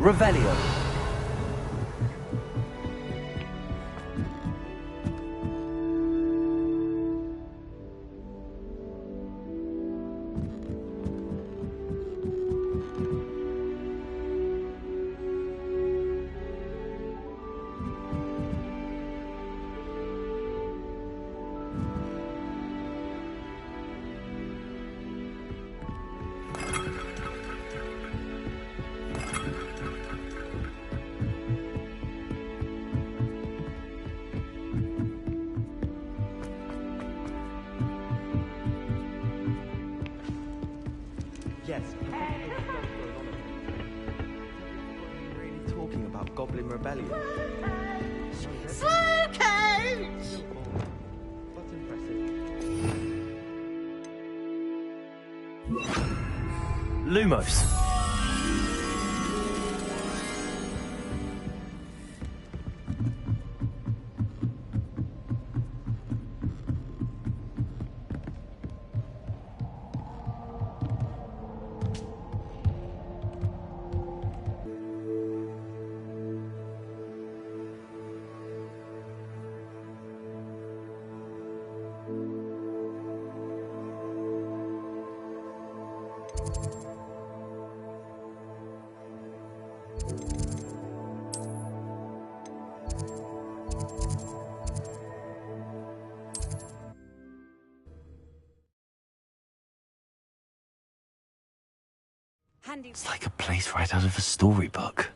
Revelio. Yes. Really talking about Goblin Rebellion. Slow coach! But impressive. Lumos. It's like a place right out of a storybook.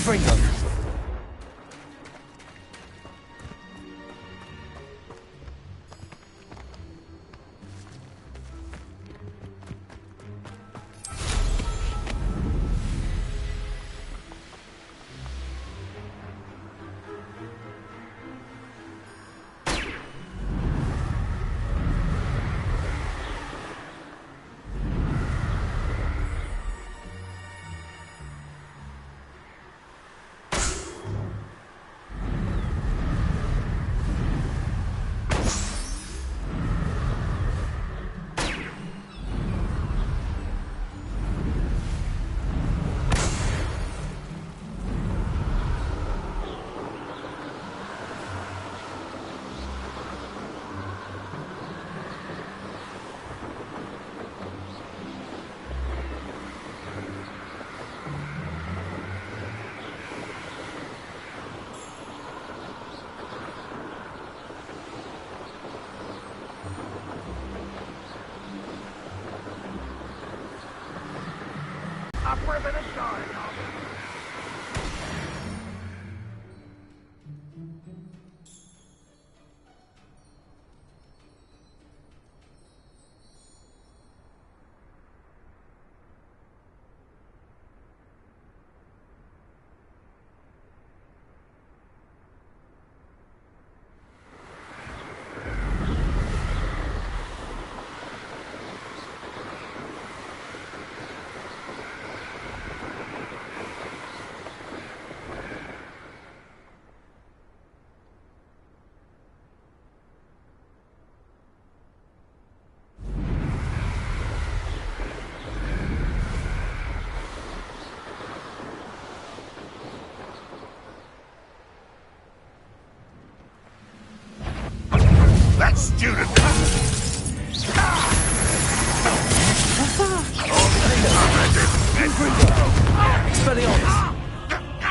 Confringo. Up where the shine. That student!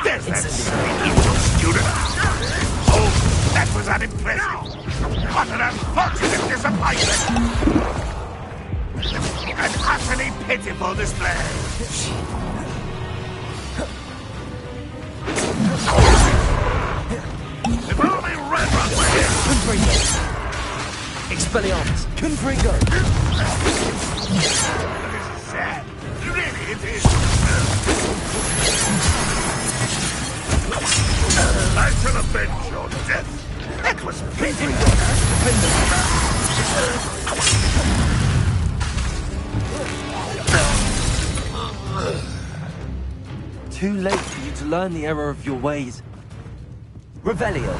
There's that evil student! Oh, that was unimpressive! What an unfortunate disappointment! An utterly pitiful display! If only Redrun were here! Expelliarmus! Confringo! This is sad. Really, it is. I shall avenge your death. That was pitiful. Too late for you to learn the error of your ways. Revelio.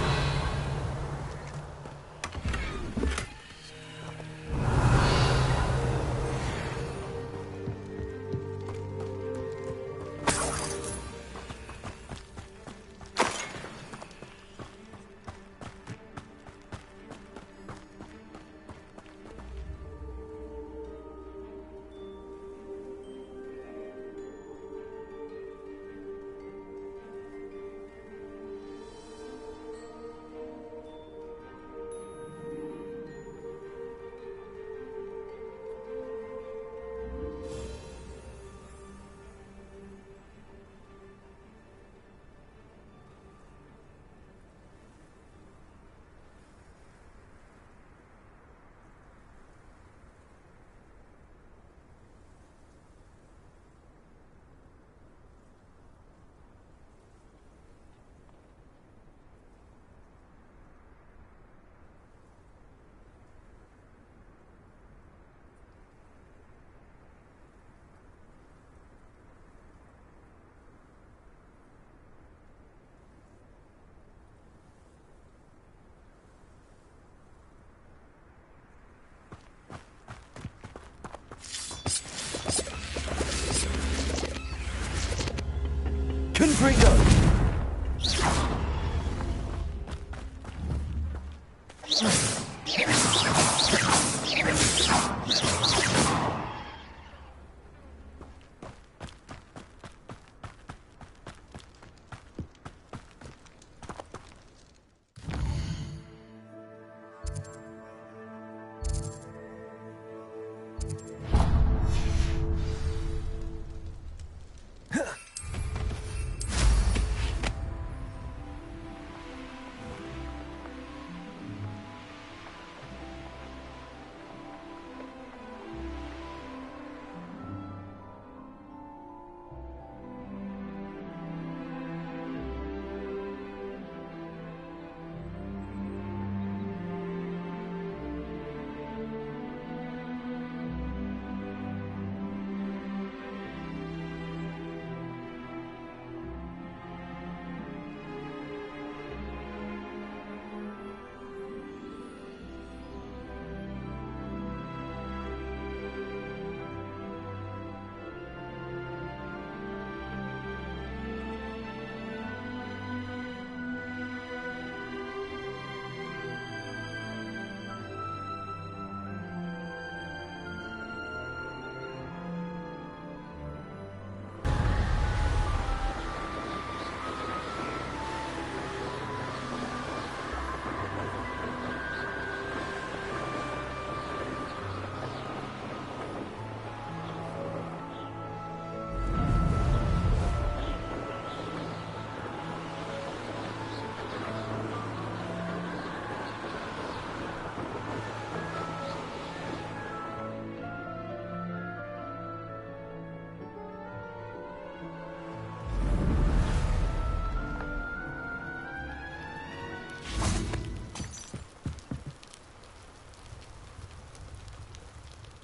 Confringo!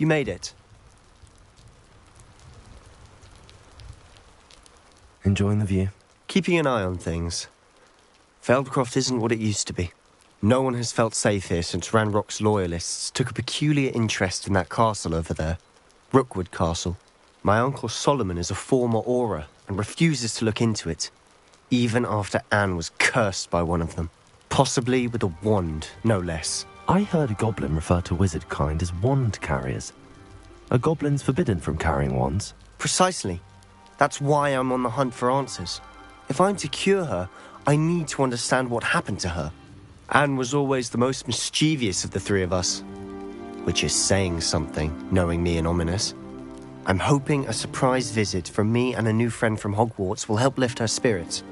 You made it. Enjoying the view? Keeping an eye on things. Feldcroft isn't what it used to be. No one has felt safe here since Ranrock's loyalists took a peculiar interest in that castle over there. Rookwood Castle. My uncle Solomon is a former Auror and refuses to look into it, even after Anne was cursed by one of them. Possibly with a wand, no less. I heard a goblin refer to wizard kind as wand carriers. Are goblins forbidden from carrying wands? Precisely. That's why I'm on the hunt for answers. If I'm to cure her, I need to understand what happened to her. Anne was always the most mischievous of the three of us. Which is saying something, knowing me and Ominous. I'm hoping a surprise visit from me and a new friend from Hogwarts will help lift her spirits.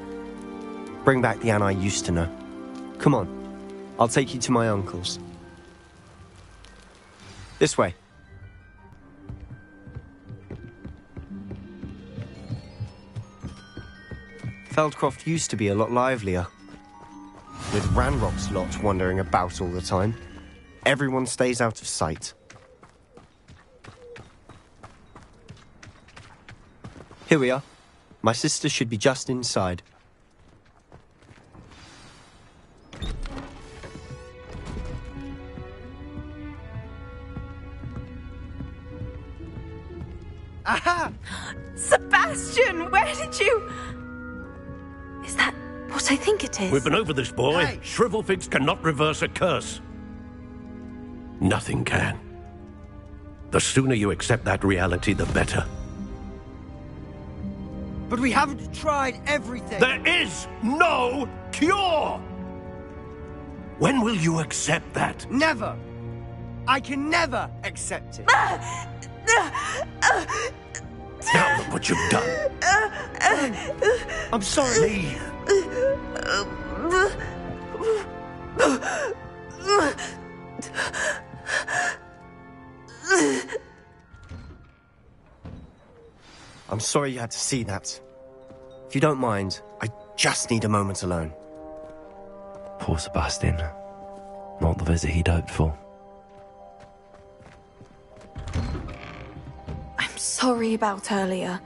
Bring back the Anne I used to know. Come on, I'll take you to my uncle's. This way. Feldcroft used to be a lot livelier. With Ranrock's lot wandering about all the time, everyone stays out of sight. Here we are. My sister should be just inside. Aha! Sebastian, where did you... Is that what I think it is? We've been over this, boy. Hey. Shrivelfigs cannot reverse a curse. Nothing can. The sooner you accept that reality, the better. But we haven't tried everything. There is no cure! When will you accept that? Never! I can never accept it. Now look what you've done. I'm sorry. Leave. I'm sorry you had to see that. If you don't mind, I just need a moment alone. Poor Sebastian. Not the visit he'd hoped for. I'm sorry about earlier.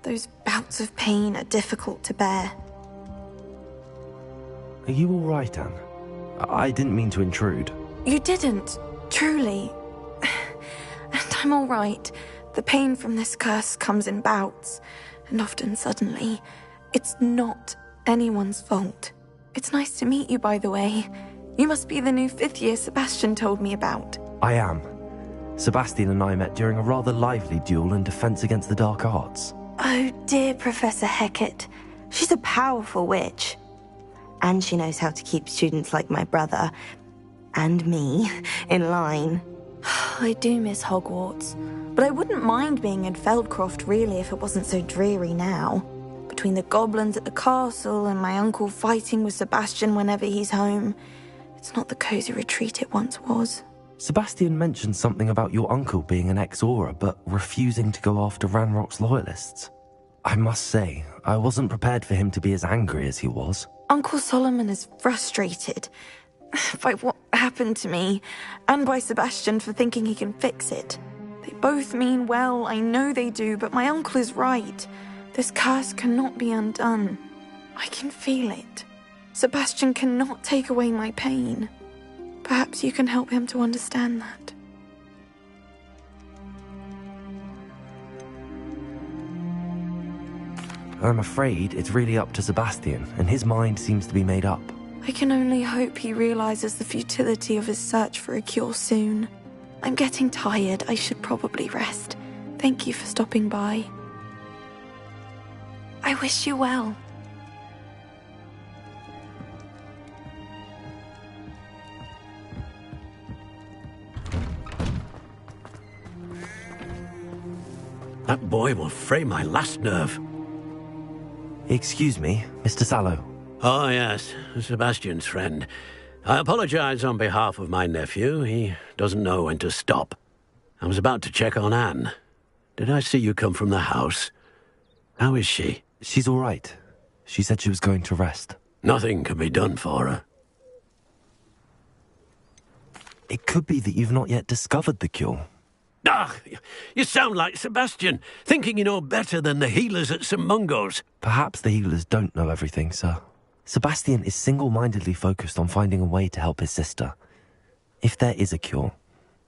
Those bouts of pain are difficult to bear. Are you all right, Anne? I didn't mean to intrude. You didn't, truly. And I'm all right. The pain from this curse comes in bouts, and often suddenly. It's not anyone's fault. It's nice to meet you, by the way. You must be the new 5th year Sebastian told me about. I am. Sebastian and I met during a rather lively duel in defense against the dark arts. Oh, dear Professor Hecat. She's a powerful witch. And she knows how to keep students like my brother, and me, in line. I do miss Hogwarts, but I wouldn't mind being in Feldcroft, really, if it wasn't so dreary now. Between the goblins at the castle and my uncle fighting with Sebastian whenever he's home, it's not the cozy retreat it once was. Sebastian mentioned something about your uncle being an ex-Auror, but refusing to go after Ranrock's loyalists. I must say, I wasn't prepared for him to be as angry as he was. Uncle Solomon is frustrated by what happened to me, and by Sebastian for thinking he can fix it. They both mean well, I know they do, but my uncle is right. This curse cannot be undone. I can feel it. Sebastian cannot take away my pain. Perhaps you can help him to understand that. I'm afraid it's really up to Sebastian, and his mind seems to be made up. I can only hope he realizes the futility of his search for a cure soon. I'm getting tired. I should probably rest. Thank you for stopping by. I wish you well. That boy will fray my last nerve. Excuse me, Mr. Sallow. Oh, yes, Sebastian's friend. I apologize on behalf of my nephew. He doesn't know when to stop. I was about to check on Anne. Did I see you come from the house? How is she? She's all right. She said she was going to rest. Nothing can be done for her. It could be that you've not yet discovered the cure. Ah, you sound like Sebastian, thinking you know better than the healers at St. Mungo's. Perhaps the healers don't know everything, sir. Sebastian is single-mindedly focused on finding a way to help his sister. If there is a cure,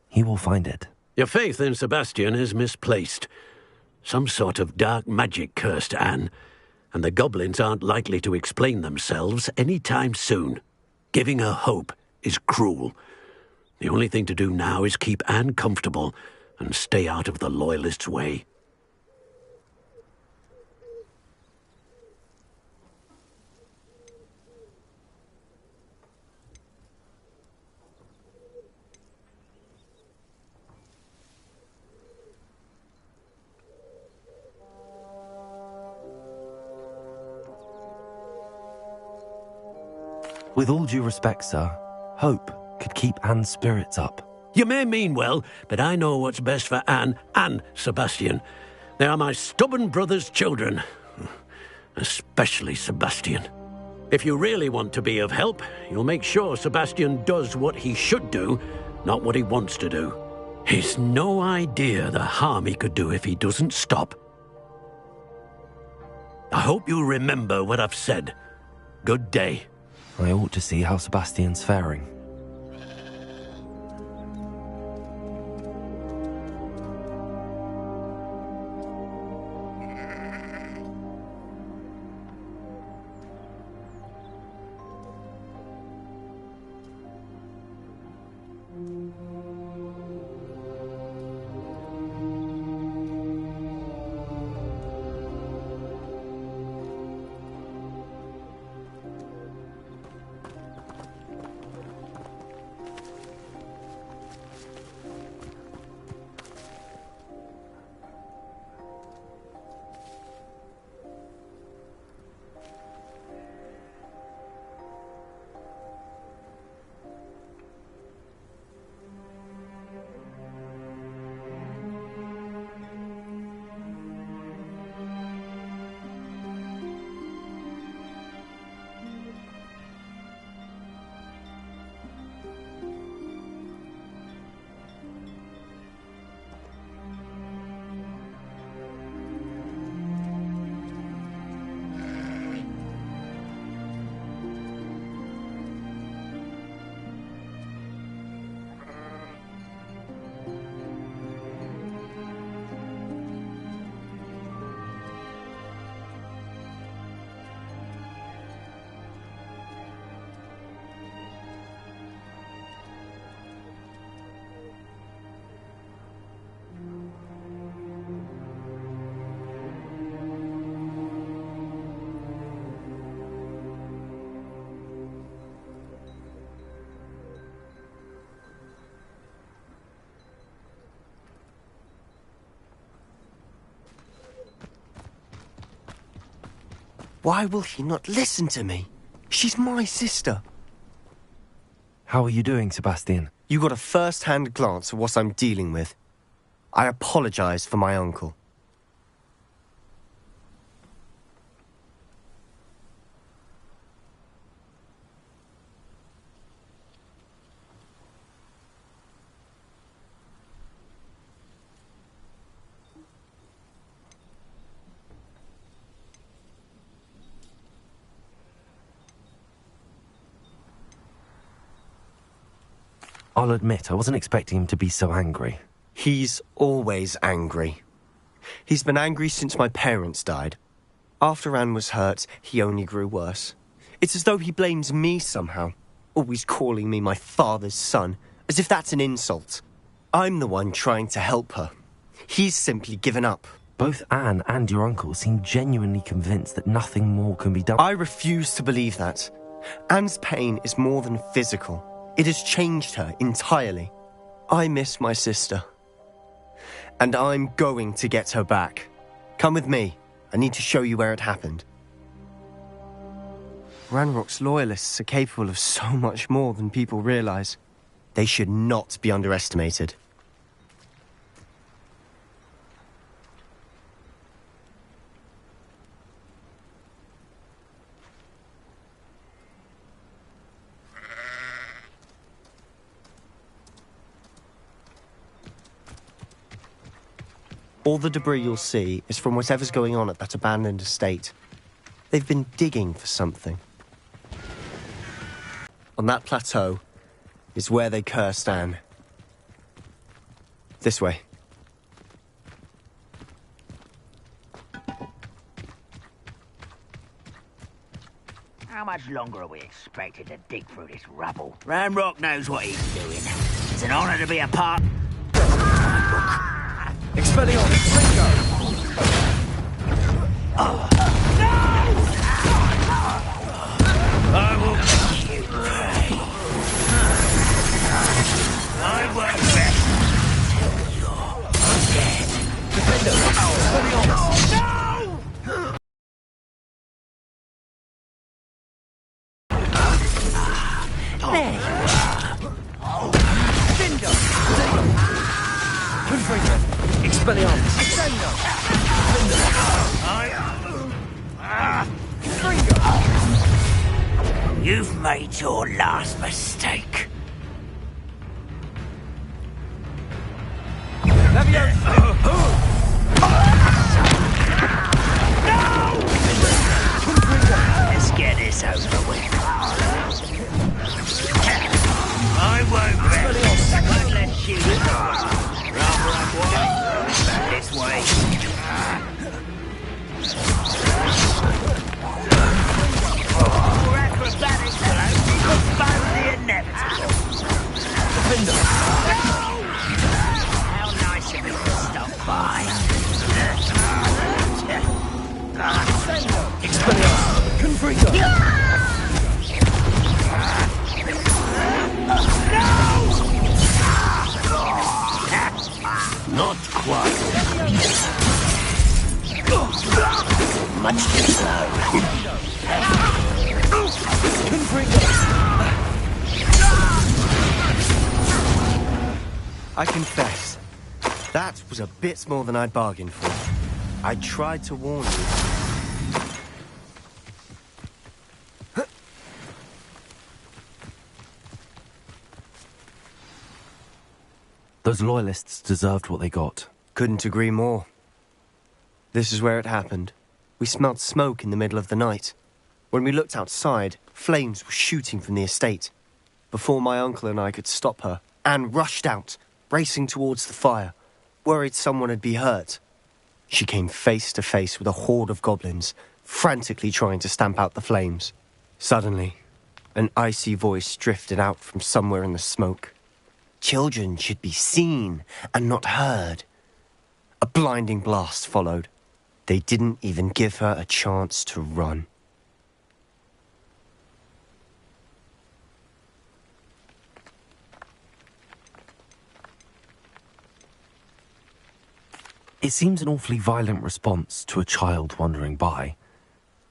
he will find it. Your faith in Sebastian is misplaced. Some sort of dark magic cursed Anne, and the goblins aren't likely to explain themselves any time soon. Giving her hope is cruel. The only thing to do now is keep Anne comfortable and stay out of the Loyalists' way. With all due respect, sir, hope could keep Anne's spirits up. You may mean well, but I know what's best for Anne and Sebastian. They are my stubborn brother's children. Especially Sebastian. If you really want to be of help, you'll make sure Sebastian does what he should do, not what he wants to do. He's no idea the harm he could do if he doesn't stop. I hope you'll remember what I've said. Good day. I ought to see how Sebastian's faring. Why will he not listen to me? She's my sister. How are you doing, Sebastian? You got a first-hand glance at what I'm dealing with. I apologize for my uncle. I'll admit, I wasn't expecting him to be so angry. He's always angry. He's been angry since my parents died. After Anne was hurt, he only grew worse. It's as though he blames me somehow, always calling me my father's son, as if that's an insult. I'm the one trying to help her. He's simply given up. Both Anne and your uncle seem genuinely convinced that nothing more can be done. I refuse to believe that. Anne's pain is more than physical. It has changed her entirely. I miss my sister. And I'm going to get her back. Come with me. I need to show you where it happened. Ranrock's loyalists are capable of so much more than people realize. They should not be underestimated. All the debris you'll see is from whatever's going on at that abandoned estate. They've been digging for something. On that plateau is where they cursed Anne. This way. How much longer are we expected to dig through this rubble? Ranrock knows what he's doing. It's an honor to be a part... Expelliarmus, Ringo! I will make you pray. I won't rest till you're dead. Defender! Expelliarmus! There you are. Defender! Confringo! Expelliarmus! Defender! Confringo! You've made your last mistake. Let's get this over with. I won't rest. Unless you rather I'm walking back this way. More acrobatics will postpone the inevitable. How nice of you to stop by. Expelliarmus! Confringo! Not quite. Much too slow. I confess, that was a bit more than I'd bargained for. I tried to warn you. Those loyalists deserved what they got. Couldn't agree more. This is where it happened. We smelled smoke in the middle of the night. When we looked outside, flames were shooting from the estate. Before my uncle and I could stop her, Anne rushed out, racing towards the fire, worried someone had been hurt. She came face to face with a horde of goblins, frantically trying to stamp out the flames. Suddenly, an icy voice drifted out from somewhere in the smoke. Children should be seen and not heard. A blinding blast followed. They didn't even give her a chance to run. It seems an awfully violent response to a child wandering by.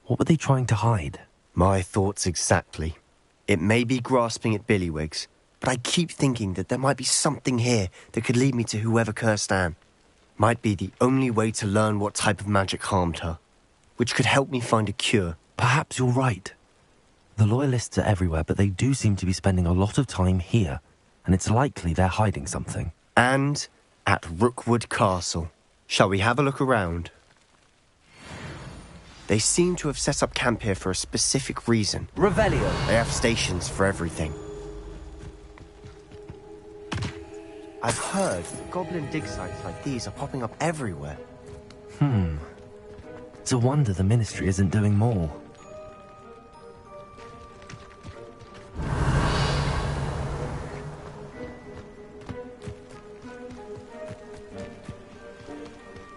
What were they trying to hide? My thoughts exactly. It may be grasping at Billywigs, but I keep thinking that there might be something here that could lead me to whoever cursed Anne. Might be the only way to learn what type of magic harmed her, which could help me find a cure. Perhaps you're right. The Loyalists are everywhere, but they do seem to be spending a lot of time here, and it's likely they're hiding something. And at Rookwood Castle. Shall we have a look around? They seem to have set up camp here for a specific reason. Revelio. They have stations for everything. I've heard that goblin dig sites like these are popping up everywhere. It's a wonder the Ministry isn't doing more.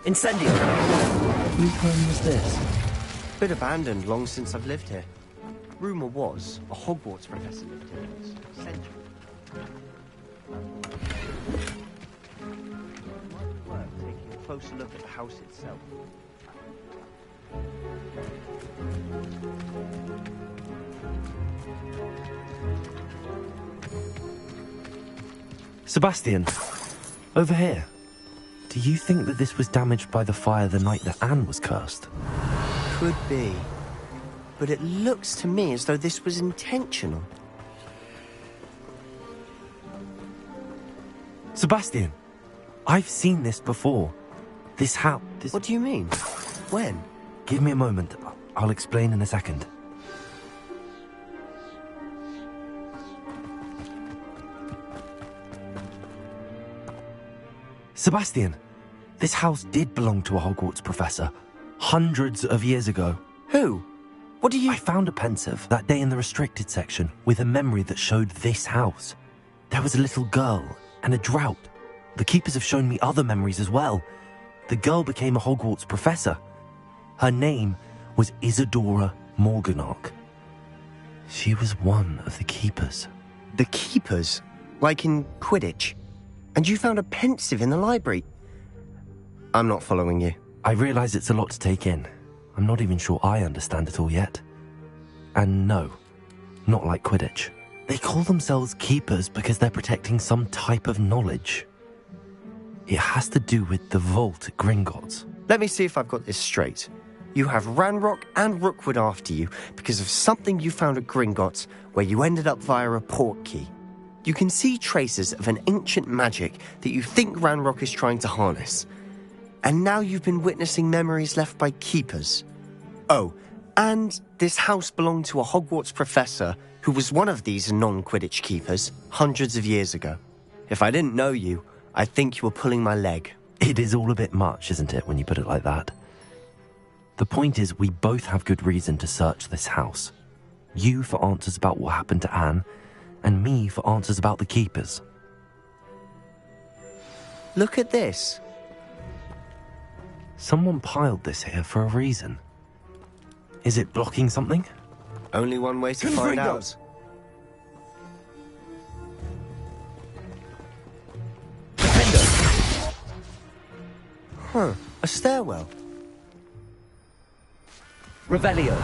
Incendio. Whose home was this? Bit abandoned long since I've lived here. Rumour was a Hogwarts professor lived here once. Centuries. Might worth taking a closer look at the house itself. Sebastian, over here. Do you think that this was damaged by the fire the night that Anne was cursed? Could be. But it looks to me as though this was intentional. Sebastian, I've seen this before. This house... What do you mean? When? Give me a moment. I'll explain in a second. Sebastian, this house did belong to a Hogwarts professor. Hundreds of years ago. Who? What do you... I found a pensive that day in the restricted section with a memory that showed this house. There was a little girl and a drought. The keepers have shown me other memories as well. The girl became a Hogwarts professor. Her name was Isadora Morganach. She was one of the keepers. The keepers? Like in Quidditch? And you found a pensive in the library? I'm not following you. I realise it's a lot to take in. I'm not even sure I understand it all yet. And no, not like Quidditch. They call themselves keepers because they're protecting some type of knowledge. It has to do with the vault at Gringotts. Let me see if I've got this straight. You have Ranrock and Rookwood after you because of something you found at Gringotts where you ended up via a portkey. You can see traces of an ancient magic that you think Ranrock is trying to harness. And now you've been witnessing memories left by keepers. Oh, and this house belonged to a Hogwarts professor who was one of these non-Quidditch keepers hundreds of years ago. If I didn't know you, I think you were pulling my leg. It is all a bit much, isn't it, when you put it like that? The point is, we both have good reason to search this house. You for answers about what happened to Anne, and me for answers about the keepers. Look at this. Someone piled this here for a reason. Is it blocking something? Only one way to find out. Huh, a stairwell. Revelio.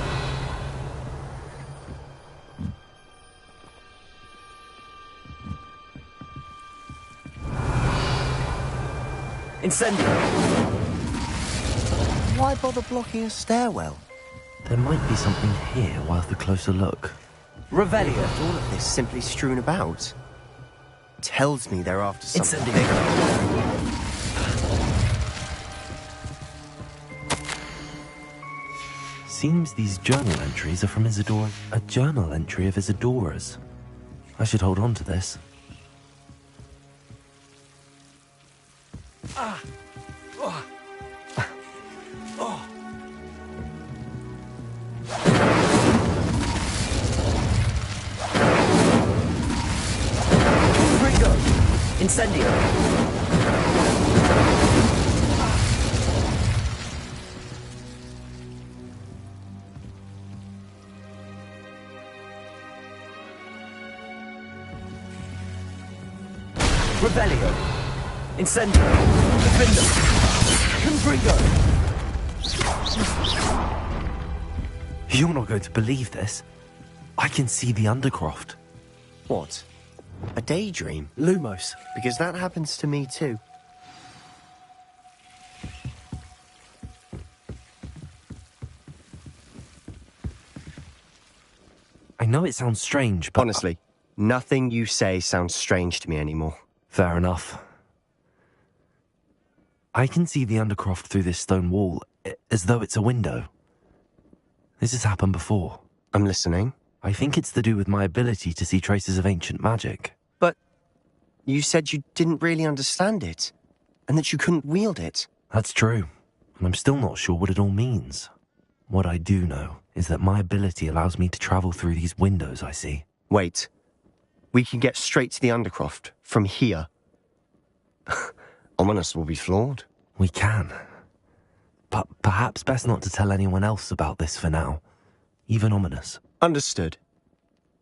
Incendio. Why bother blocking a stairwell? There might be something here worth a closer look. Revelio. All of this simply strewn about. Tells me they're after something Incendio. bigger. Seems these journal entries are from Isadora. A journal entry of Isadora's. I should hold on to this. Ringo. Incendio. Revelio. Incendio. Defendo. Confringo. You're not going to believe this. I can see the Undercroft. What? A daydream? Lumos. Because that happens to me too. I know it sounds strange, but... Honestly, nothing you say sounds strange to me anymore. Fair enough. I can see the Undercroft through this stone wall, as though it's a window. This has happened before. I'm listening. I think it's to do with my ability to see traces of ancient magic. But you said you didn't really understand it, and that you couldn't wield it. That's true, and I'm still not sure what it all means. What I do know is that my ability allows me to travel through these windows I see. Wait. We can get straight to the Undercroft from here. Ominous will be flawed. We can. But perhaps best not to tell anyone else about this for now. Even Ominous. Understood.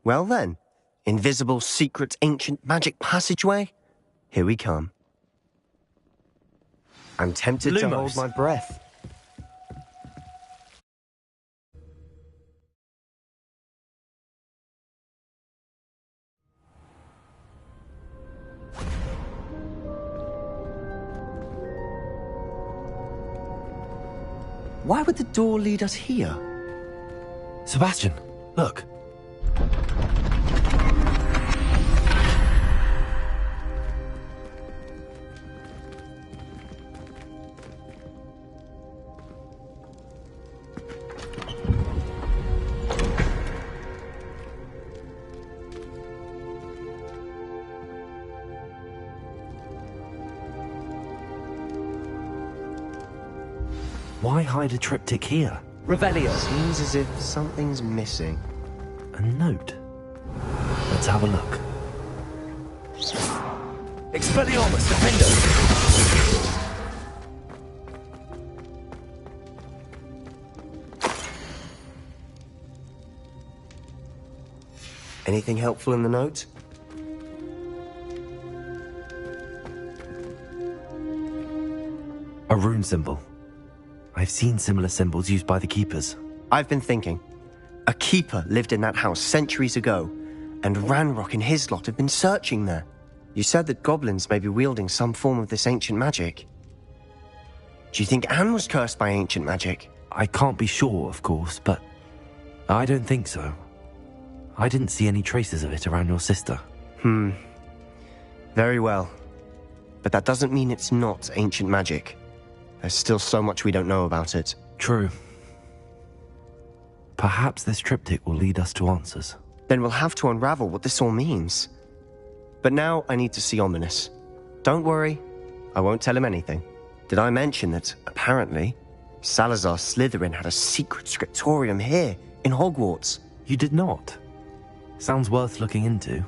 Well then, invisible, secret, ancient magic passageway? Here we come. I'm tempted to hold my breath. Why would the door lead us here? Sebastian, look. Why hide a triptych here? Revelio. Seems as if something's missing. A note. Let's have a look. Expelliarmus, defender. Anything helpful in the note? A rune symbol. I've seen similar symbols used by the keepers. I've been thinking. A keeper lived in that house centuries ago, and Ranrock and his lot have been searching there. You said that goblins may be wielding some form of this ancient magic. Do you think Anne was cursed by ancient magic? I can't be sure, of course, but I don't think so. I didn't see any traces of it around your sister. Very well. But that doesn't mean it's not ancient magic. There's still so much we don't know about it. True. Perhaps this triptych will lead us to answers. Then we'll have to unravel what this all means. But now I need to see Ominous. Don't worry, I won't tell him anything. Did I mention that, apparently, Salazar Slytherin had a secret scriptorium here, in Hogwarts? You did not? Sounds worth looking into.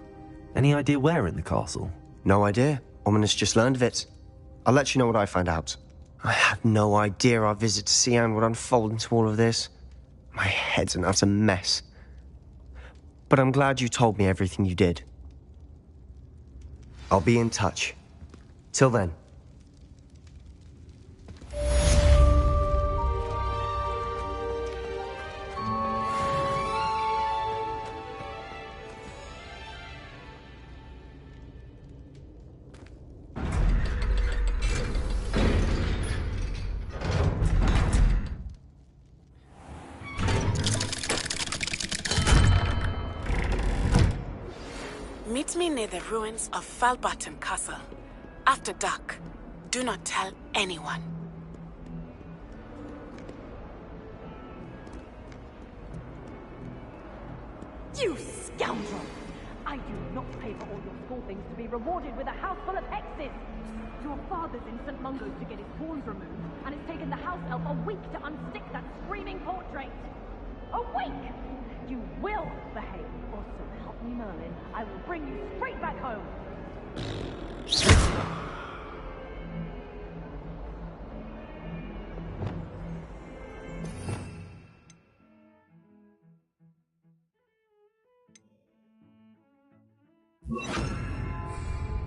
Any idea where in the castle? No idea. Ominous just learned of it. I'll let you know what I find out. I had no idea our visit to Cian would unfold into all of this. My head's an utter mess. But I'm glad you told me everything you did. I'll be in touch. Till then. Meet me near the ruins of Falbaton Castle. After dark. Do not tell anyone. You scoundrel! I do not pay for all your school things to be rewarded with a house full of hexes! Your father's in St. Mungo's to get his horns removed, and it's taken the house elf a week to unstick that screaming portrait! A week! You will behave, or so help me Merlin, I will bring you straight back home!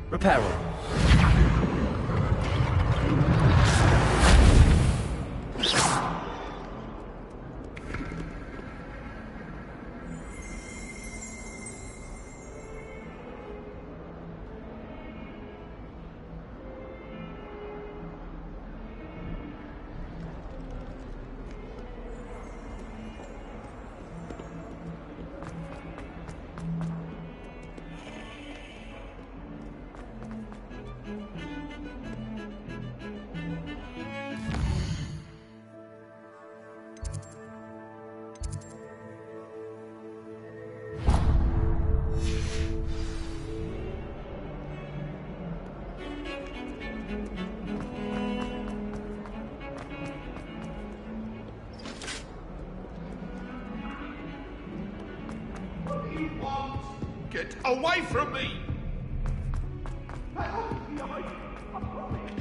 Reparo. Get away from me! Help me, I promise.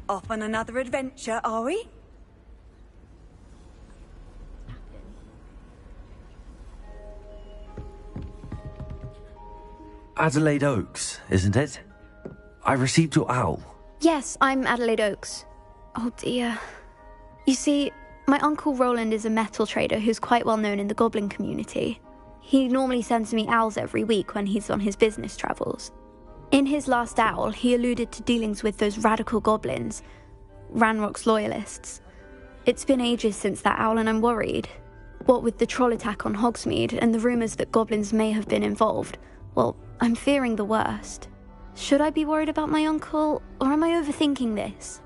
Off on another adventure, are we? Adelaide Oaks, isn't it? I received your owl. Yes, I'm Adelaide Oaks. Oh dear. You see, my uncle Roland is a metal trader who's quite well known in the goblin community. He normally sends me owls every week when he's on his business travels. In his last owl, he alluded to dealings with those radical goblins, Ranrock's loyalists. It's been ages since that owl and I'm worried. What with the troll attack on Hogsmeade and the rumours that goblins may have been involved, well, I'm fearing the worst. Should I be worried about my uncle, or am I overthinking this?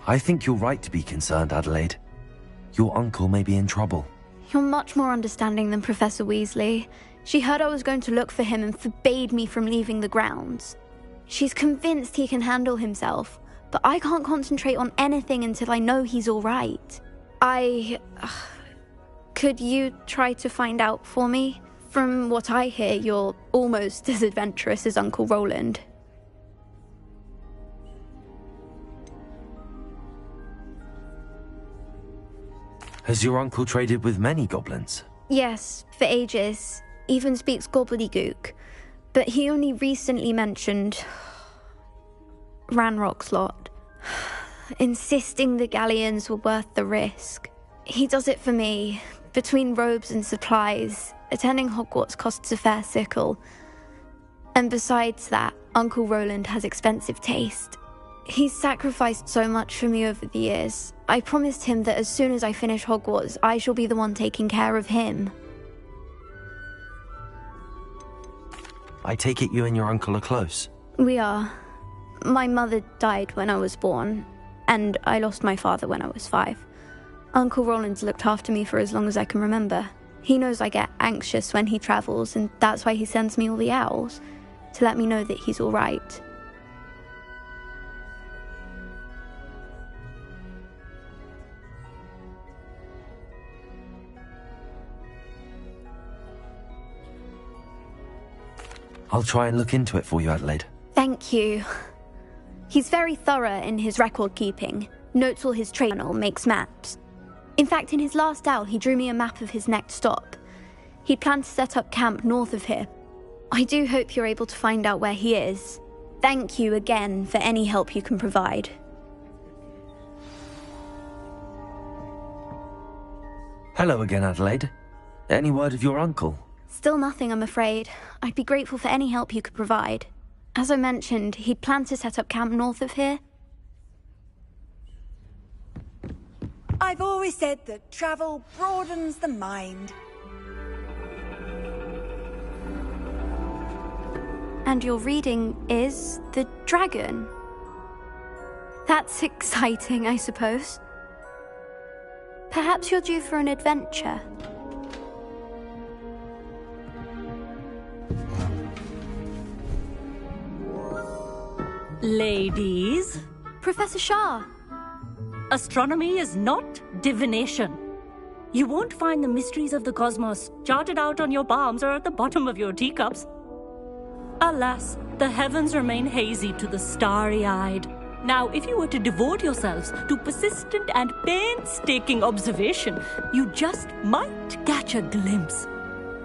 I think you're right to be concerned, Adelaide. Your uncle may be in trouble. You're much more understanding than Professor Weasley. She heard I was going to look for him and forbade me from leaving the grounds. She's convinced he can handle himself, but I can't concentrate on anything until I know he's all right. Could you try to find out for me? From what I hear, you're almost as adventurous as Uncle Roland. Has your uncle traded with many goblins? Yes, for ages. Even speaks gobbledygook. But he only recently mentioned Ranrock's lot, insisting the galleons were worth the risk. He does it for me. Between robes and supplies, attending Hogwarts costs a fair sickle. And besides that, Uncle Roland has expensive taste. He's sacrificed so much for me over the years. I promised him that as soon as I finish Hogwarts, I shall be the one taking care of him. I take it you and your uncle are close? We are. My mother died when I was born, and I lost my father when I was 5. Uncle Roland's looked after me for as long as I can remember. He knows I get anxious when he travels, and that's why he sends me all the owls, to let me know that he's all right. I'll try and look into it for you, Adelaide. Thank you. He's very thorough in his record keeping, notes all his travel, makes maps. In fact, in his last owl, he drew me a map of his next stop. He'd planned to set up camp north of here. I do hope you're able to find out where he is. Thank you again for any help you can provide. Hello again, Adelaide. Any word of your uncle? Still nothing, I'm afraid. I'd be grateful for any help you could provide. As I mentioned, he'd planned to set up camp north of here. I've always said that travel broadens the mind. And your reading is The Dragon. That's exciting, I suppose. Perhaps you're due for an adventure. Ladies, Professor Shah. astronomy is not divination. You won't find the mysteries of the cosmos charted out on your palms or at the bottom of your teacups. Alas, the heavens remain hazy to the starry-eyed. Now, if you were to devote yourselves to persistent and painstaking observation, you just might catch a glimpse.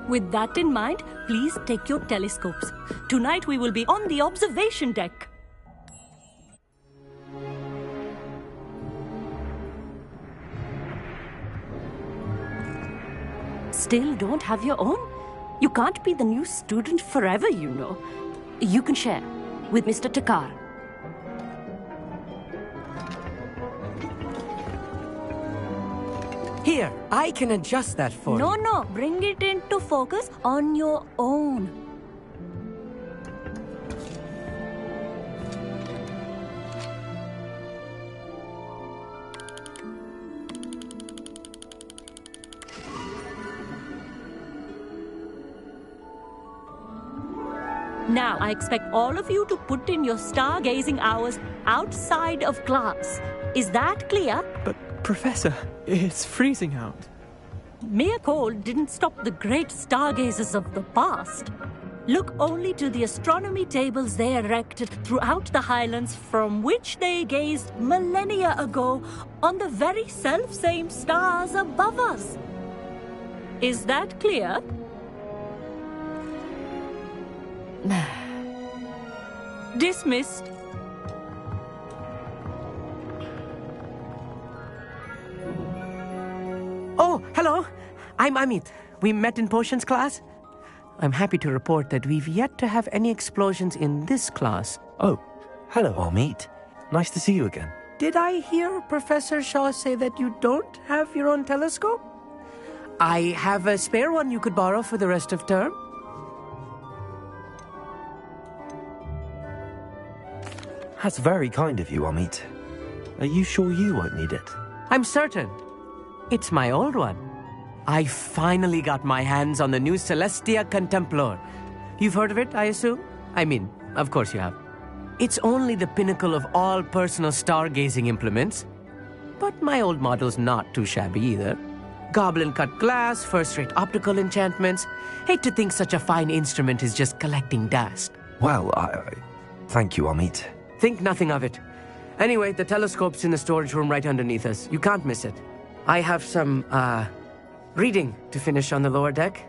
With that in mind, please take your telescopes. Tonight we will be on the observation deck. Still don't have your own? You can't be the new student forever, you know. You can share with Mr. Takar. Here, I can adjust that for you. No, bring it into focus on your own. Now, I expect all of you to put in your stargazing hours outside of class. Is that clear? But, Professor, it's freezing out. Mere cold didn't stop the great stargazers of the past. Look only to the astronomy tables they erected throughout the Highlands from which they gazed millennia ago on the very self-same stars above us. Is that clear? Dismissed. Oh, hello. I'm Amit. We met in potions class. I'm happy to report that we've yet to have any explosions in this class. Oh, hello, Amit. Nice to see you again. Did I hear Professor Shaw say that you don't have your own telescope? I have a spare one you could borrow for the rest of term. That's very kind of you, Amit. Are you sure you won't need it? I'm certain. It's my old one. I finally got my hands on the new Celestia Contemplar. You've heard of it, I assume? I mean, of course you have. It's only the pinnacle of all personal stargazing implements. But my old model's not too shabby either. Goblin-cut glass, first-rate optical enchantments. Hate to think such a fine instrument is just collecting dust. Well, thank you, Amit. Think nothing of it. Anyway, the telescope's in the storage room right underneath us. You can't miss it. I have some, reading to finish on the lower deck.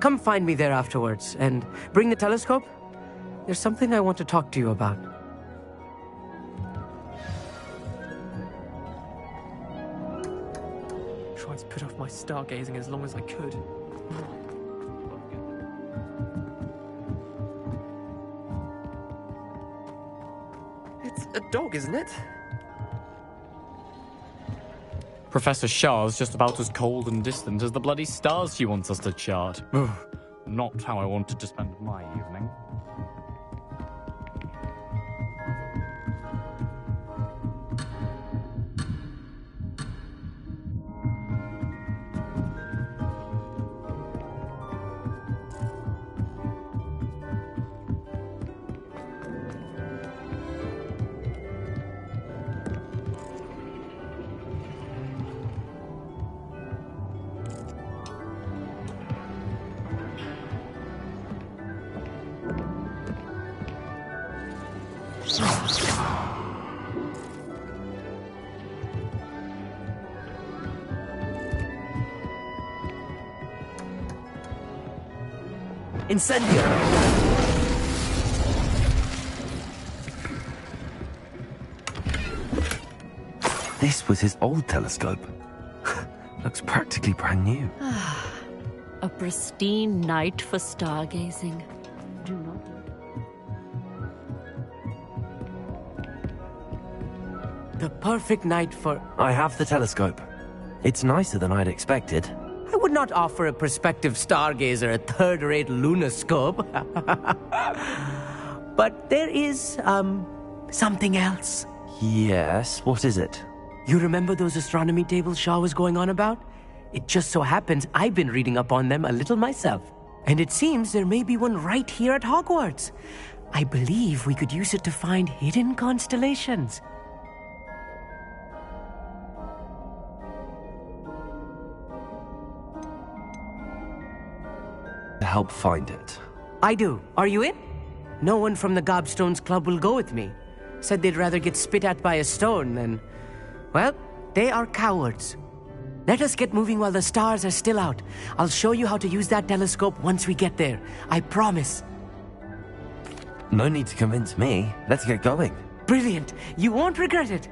Come find me there afterwards, and bring the telescope. There's something I want to talk to you about. Tried to put off my stargazing as long as I could. It's a dog, isn't it? Professor Shah's just about as cold and distant as the bloody stars she wants us to chart. Ugh, not how I wanted to spend my evening. Incendio! This was his old telescope. Looks practically brand new. A pristine night for stargazing. Do not. The perfect night for... I have the telescope. It's nicer than I'd expected. I would not offer a prospective stargazer a third-rate lunoscope. But there is, something else. Yes, what is it? You remember those astronomy tables Shaw was going on about? It just so happens I've been reading up on them a little myself. And it seems there may be one right here at Hogwarts. I believe we could use it to find hidden constellations. To help find it. I do. Are you in? No one from the Gobstones Club will go with me. Said they'd rather get spit at by a stone than... Well, they are cowards. Let us get moving while the stars are still out. I'll show you how to use that telescope once we get there. I promise. No need to convince me. Let's get going. Brilliant. You won't regret it.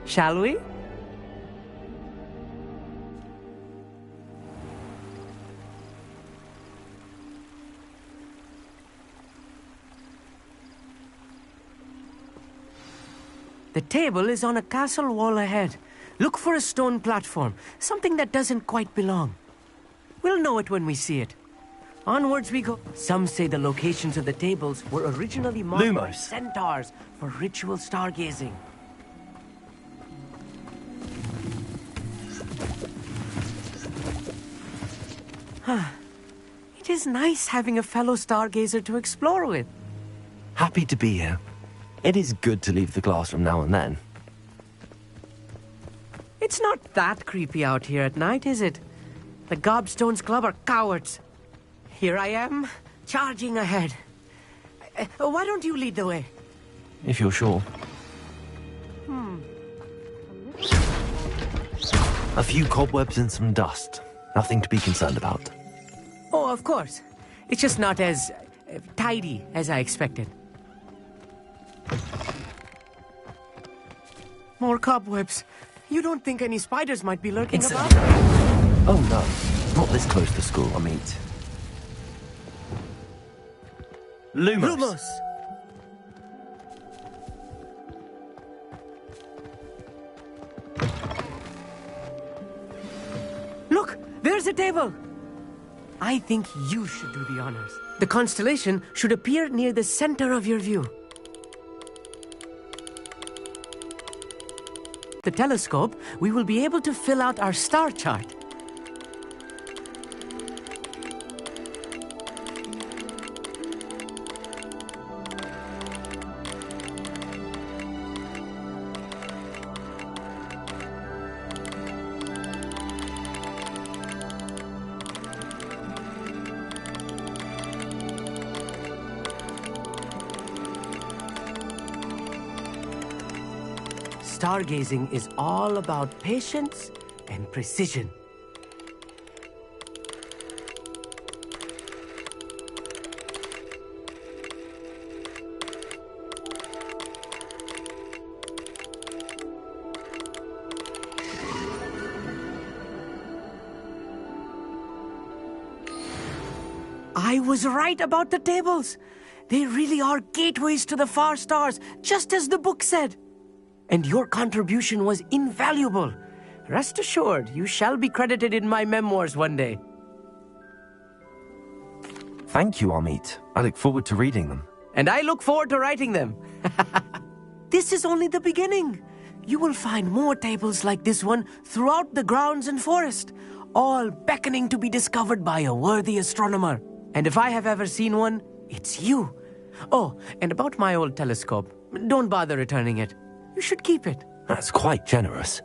Shall we? The table is on a castle wall ahead. Look for a stone platform, something that doesn't quite belong. We'll know it when we see it. Onwards we go. Some say the locations of the tables were originally marked by centaurs for ritual stargazing. It is nice having a fellow stargazer to explore with. Happy to be here. It is good to leave the classroom now and then. It's not that creepy out here at night, is it? The Gobstones Club are cowards. Here I am, charging ahead. Why don't you lead the way? If you're sure. A few cobwebs and some dust. Nothing to be concerned about. Oh, of course. It's just not as tidy as I expected. More cobwebs. You don't think any spiders might be lurking about? Oh no, not this close to school, Amit. Lumos. Look, there's a table. I think you should do the honors. The constellation should appear near the center of your view. The telescope, we will be able to fill out our star chart. Stargazing is all about patience and precision. I was right about the tables. They really are gateways to the far stars, just as the book said. And your contribution was invaluable. Rest assured, you shall be credited in my memoirs one day. Thank you, Amit. I look forward to reading them. And I look forward to writing them. This is only the beginning. You will find more tables like this one throughout the grounds and forest, all beckoning to be discovered by a worthy astronomer. And if I have ever seen one, it's you. Oh, and about my old telescope, don't bother returning it. You should keep it. That's quite generous.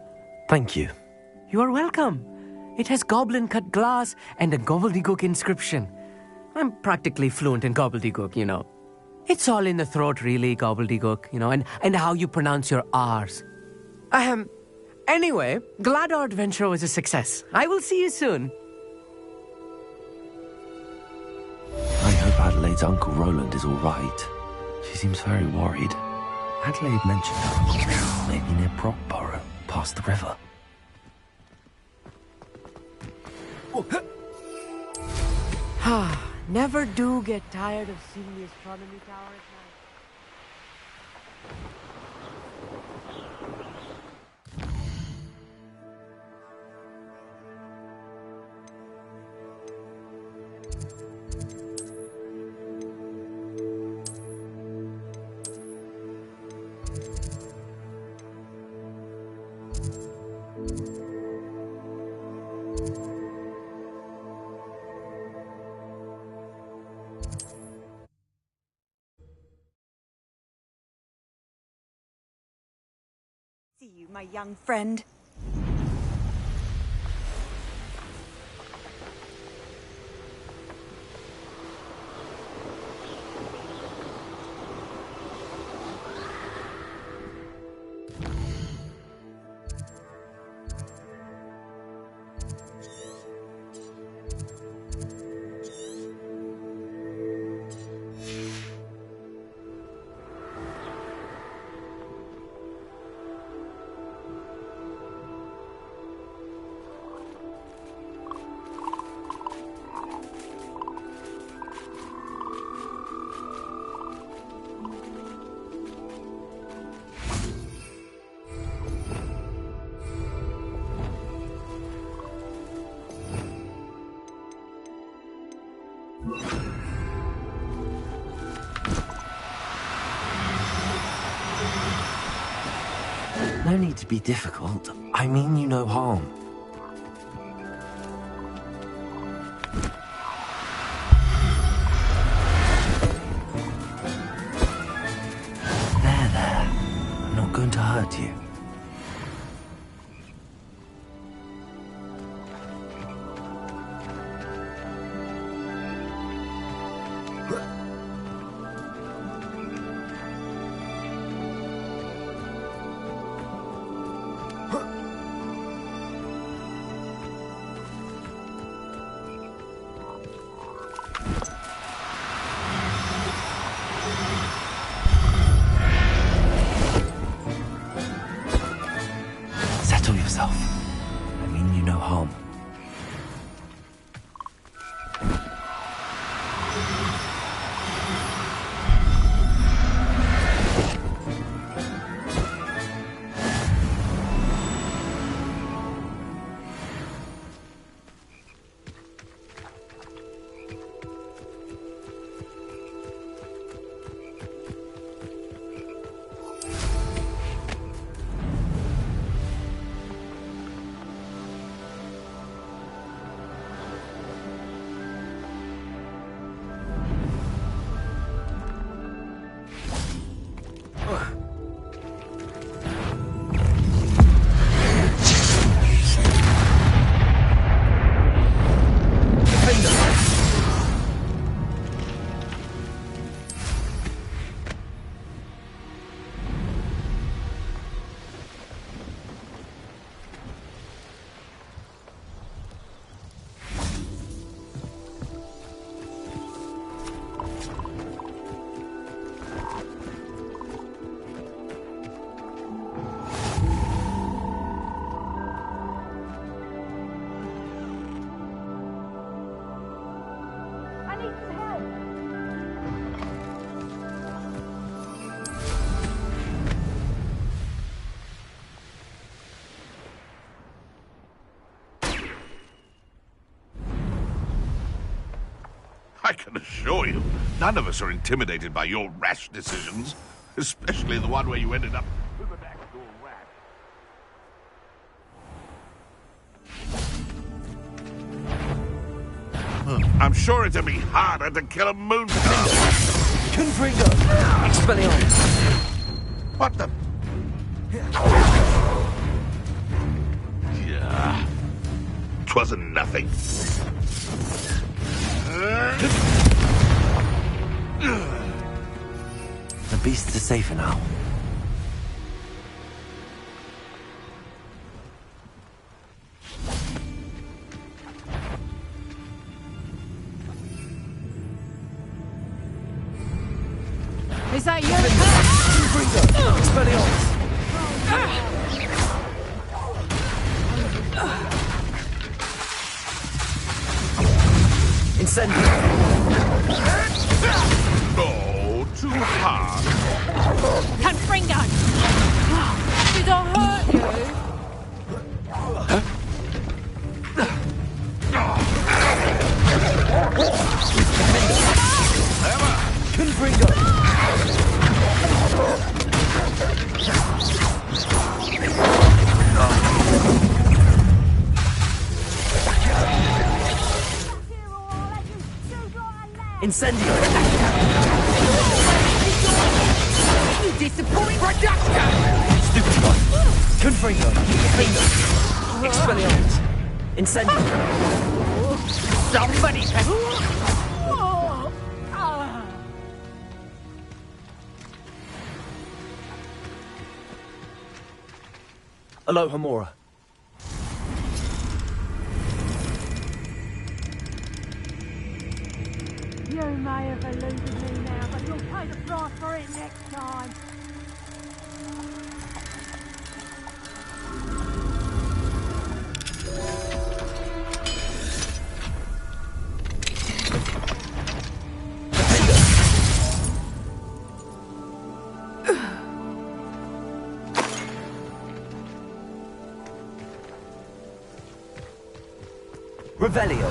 Thank you. You are welcome. It has goblin-cut glass and a gobbledygook inscription. I'm practically fluent in gobbledygook, you know. It's all in the throat, really, gobbledygook, you know, and how you pronounce your R's. Anyway, glad our adventure was a success. I will see you soon. I hope Adelaide's Uncle Roland is all right. She seems very worried. Adelaide mentioned her uncle, maybe near Brockborough, past the river. Never do get tired of seeing the astronomy tower at night. See you, my young friend. No need to be difficult. I mean you no harm. There. I'm not going to hurt you. I can assure you, none of us are intimidated by your rash decisions, especially the one where you ended up with an actual rat. I'm sure it'd be harder to kill a moonstar. Confringo! Expelliarmus! What the? Yeah. 'Twasn't nothing. The beasts are safer now. Is that you? Expelliarmus! Incendio! Oh, too hard. Confringo! Did I hurt you? Confringo! Incendio! You disappoint reduction! Stupid one! Confringo! Expelliarmus! Incendio! Somebody Aloha Mora. You may have eluded me now, but you'll pay the price for it next time. Revelio.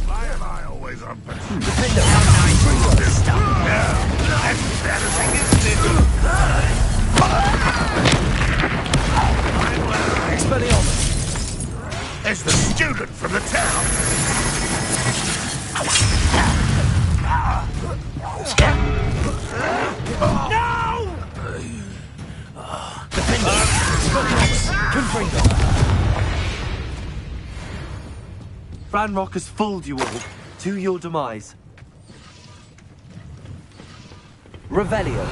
Why am I always on pursuit? It's the student from the town. No! Ranrock has fooled you all to your demise. Revelio.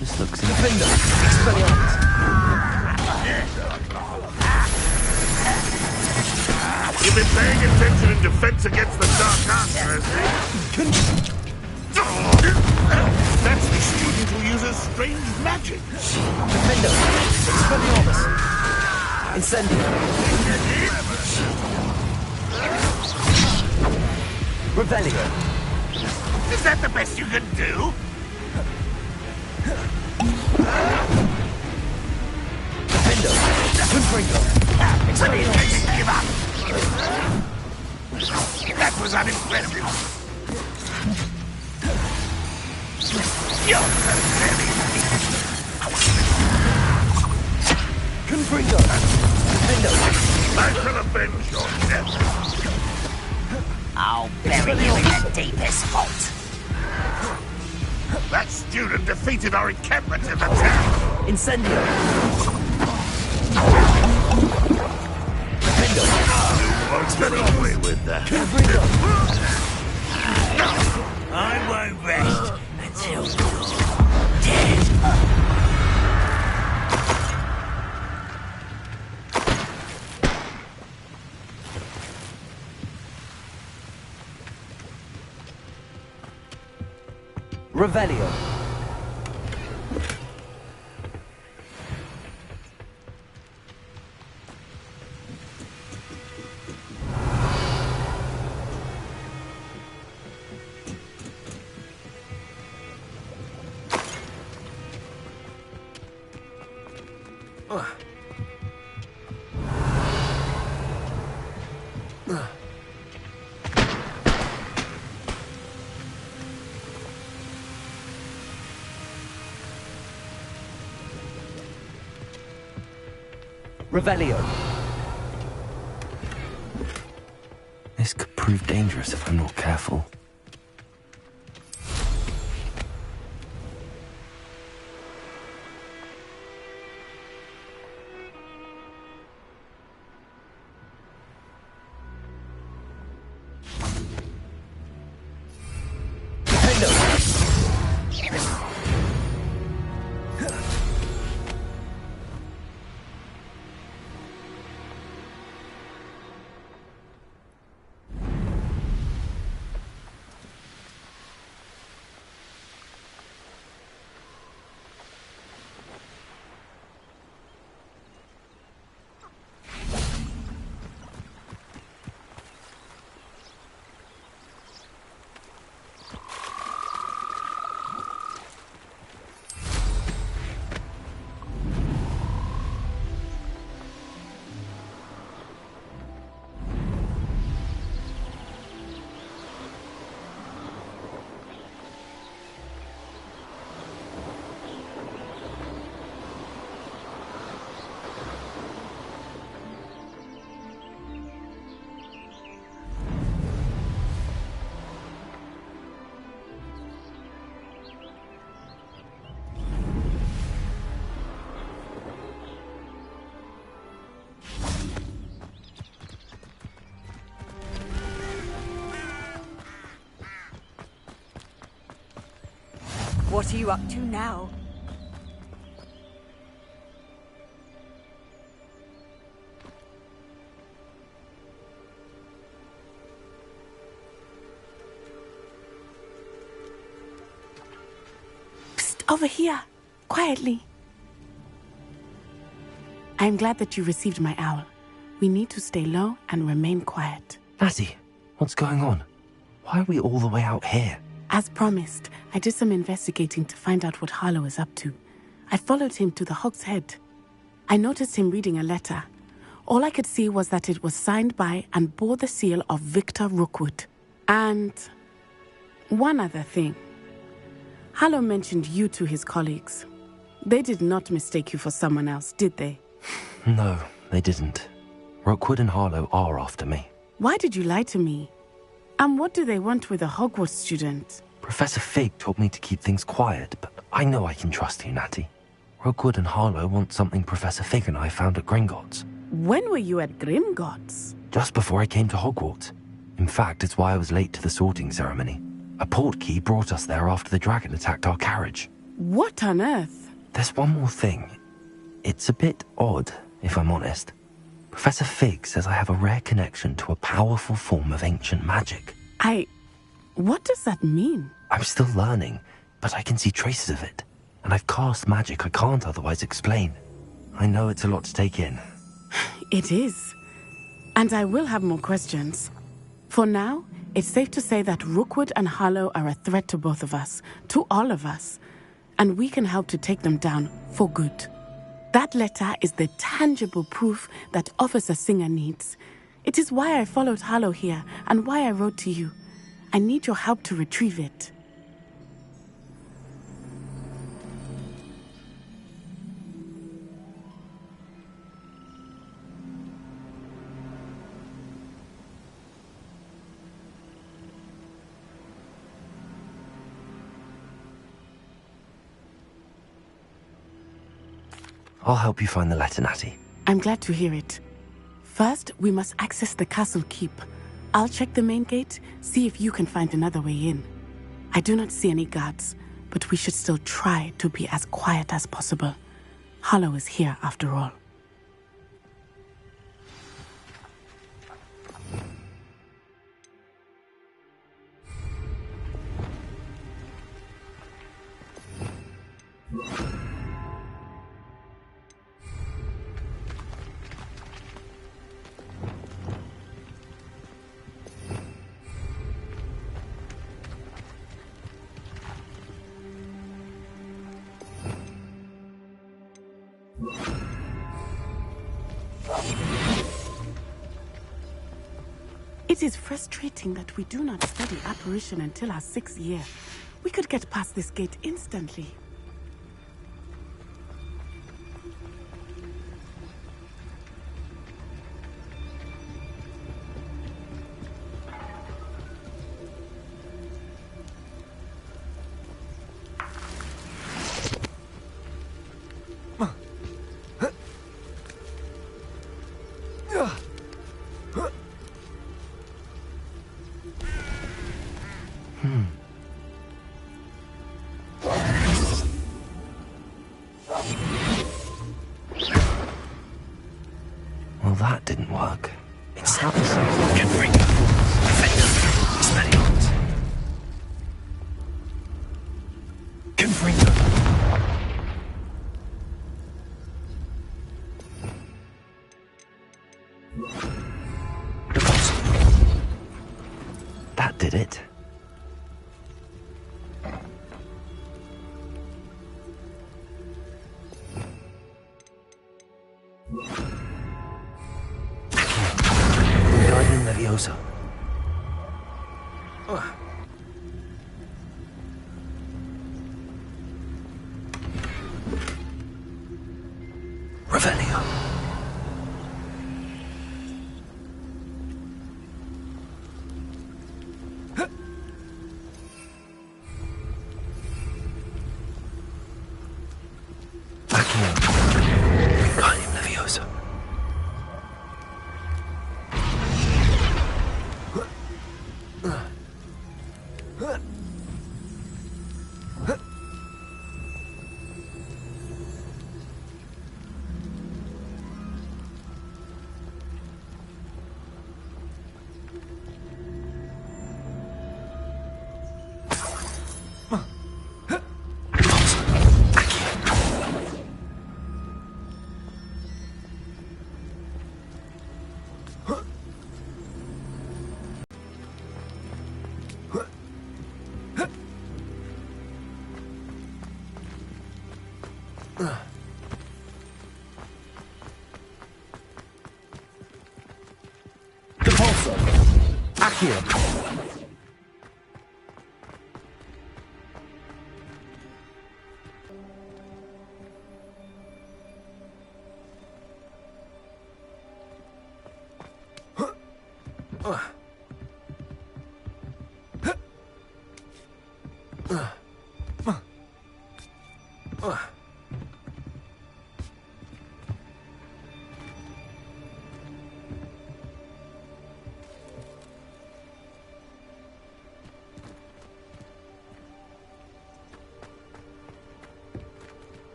This looks Defender. Expelliarmus. You've been paying attention in defense against the dark arts, Thursday. That's the student who uses strange magic. Defender. Expelliarmus. Incendio. Revelio. Is that the best you can do? Defender. Confringo. Expelliarmus. Give up. That was unimpressive. You're pathetic. I shall avenge your death. I'll bury you in the deepest vault. That student defeated our encampment in the town. Incendio! You won't get away with that. I won't rest until you're dead. Revelio. Revelio. This could prove dangerous if I'm not careful. What are you up to now? Psst, over here. Quietly. I am glad that you received my owl. We need to stay low and remain quiet. Natty, what's going on? Why are we all the way out here? As promised, I did some investigating to find out what Harlow is up to. I followed him to the Hog's Head. I noticed him reading a letter. All I could see was that it was signed by and bore the seal of Victor Rookwood. And one other thing. Harlow mentioned you to his colleagues. They did not mistake you for someone else, did they? No, they didn't. Rookwood and Harlow are after me. Why did you lie to me? And what do they want with a Hogwarts student? Professor Fig told me to keep things quiet, but I know I can trust you, Natty. Rookwood and Harlow want something Professor Fig and I found at Gringotts. When were you at Grimgotts? Just before I came to Hogwarts. In fact, it's why I was late to the sorting ceremony. A portkey brought us there after the dragon attacked our carriage. What on earth? There's one more thing. It's a bit odd, if I'm honest. Professor Fig says I have a rare connection to a powerful form of ancient magic. What does that mean? I'm still learning, but I can see traces of it. And I've cast magic I can't otherwise explain. I know it's a lot to take in. It is. And I will have more questions. For now, it's safe to say that Rookwood and Harlow are a threat to both of us, to all of us. And we can help to take them down for good. That letter is the tangible proof that Officer Singer needs. It is why I followed Harlow here and why I wrote to you. I need your help to retrieve it. I'll help you find the letter, Natty. I'm glad to hear it. First, we must access the castle keep. I'll check the main gate, see if you can find another way in. I do not see any guards, but we should still try to be as quiet as possible. Hollow is here after all. It is frustrating that we do not study apparition until our 6th year. We could get past this gate instantly. Well, that didn't work. It's That did it. Guardian Leviosa. Revelio. Guardian Leviosa.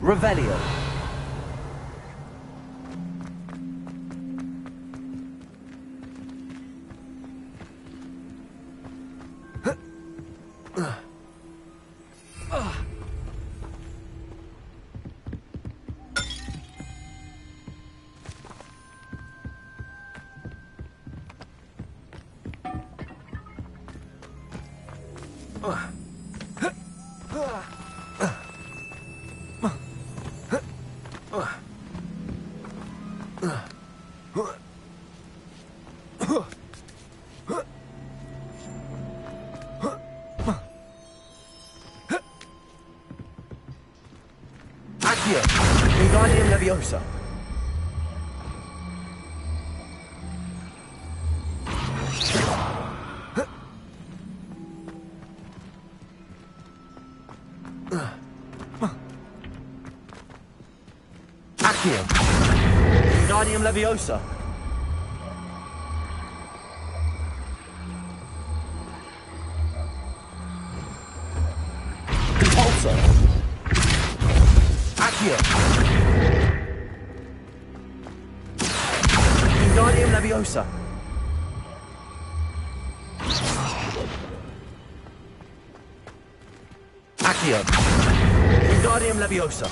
Revelio. Accio, Wingardium Leviosa. Accio, Wingardium Leviosa. Repulsor. Accio. Wingardium Leviosa. Accio. Wingardium Leviosa.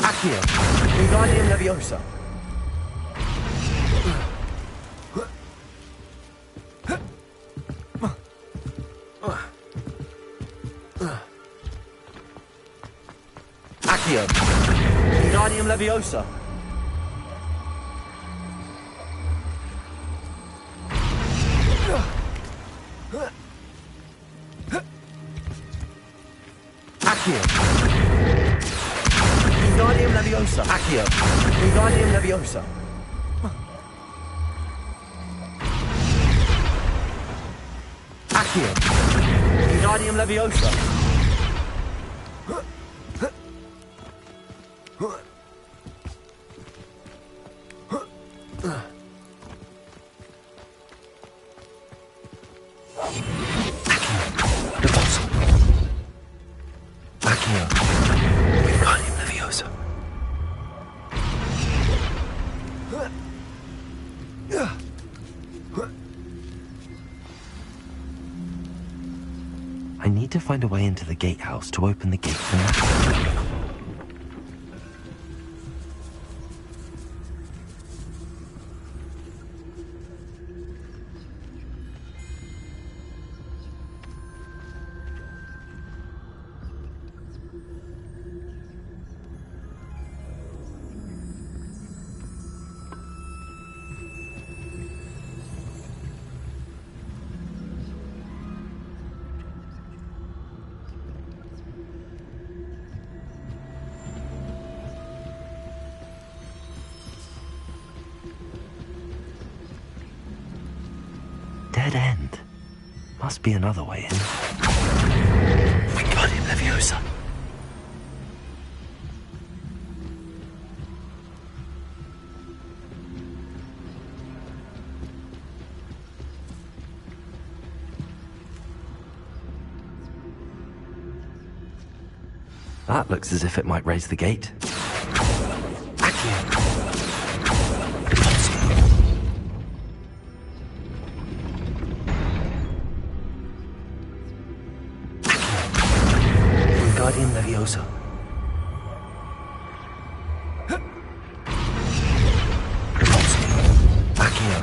Accio, Wingardium Leviosa. Accio, Wingardium Leviosa. Accio. Wingardium Leviosa. Accio. Wingardium Leviosa. Accio. Wingardium Leviosa. Accio. Wingardium Leviosa. I need to find a way into the gatehouse to open the gate for Natalie. Dead end. Must be another way in. Wingardium Leviosa. That looks as if it might raise the gate. Accio. Wingardium Leviosa. Accio.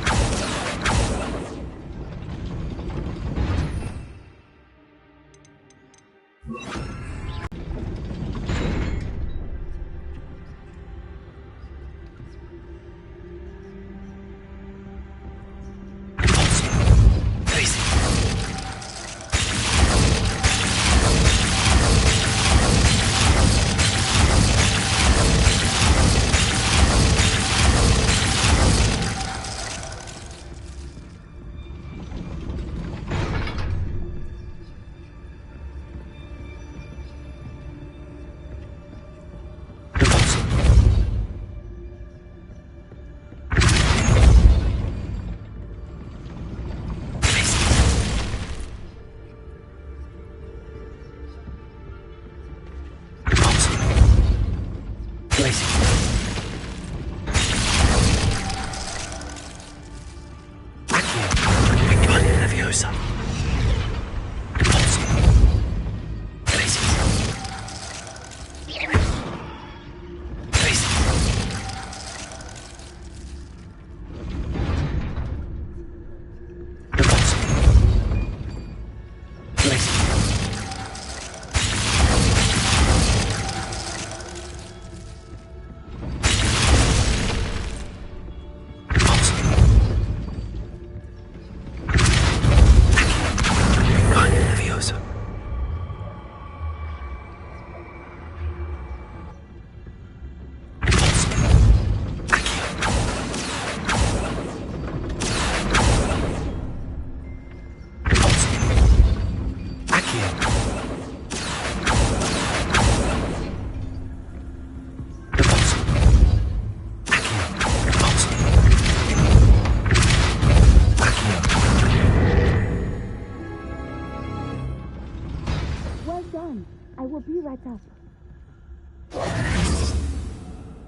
be right up.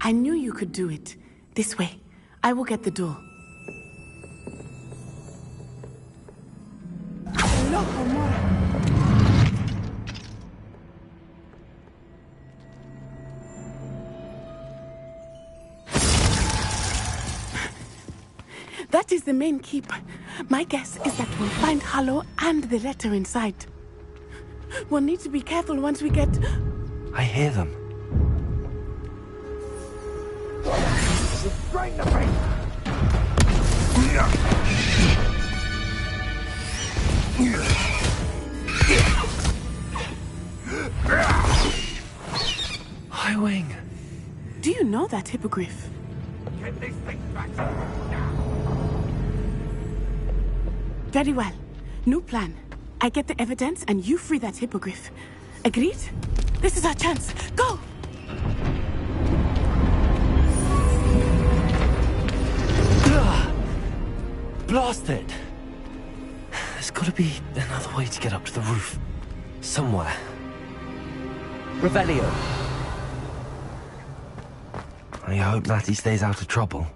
I knew you could do it. This way. I will get the door. That is the main keep. My guess is that we'll find Hollow and the letter inside. We'll need to be careful once we get... I hear them. Restrain the beast! High Wing. Do you know that hippogriff? Get these things back. Very well. New plan. I get the evidence and you free that hippogriff. Agreed? This is our chance. Go! Blast it! There's gotta be another way to get up to the roof. Somewhere. Revelio. I hope Matty stays out of trouble.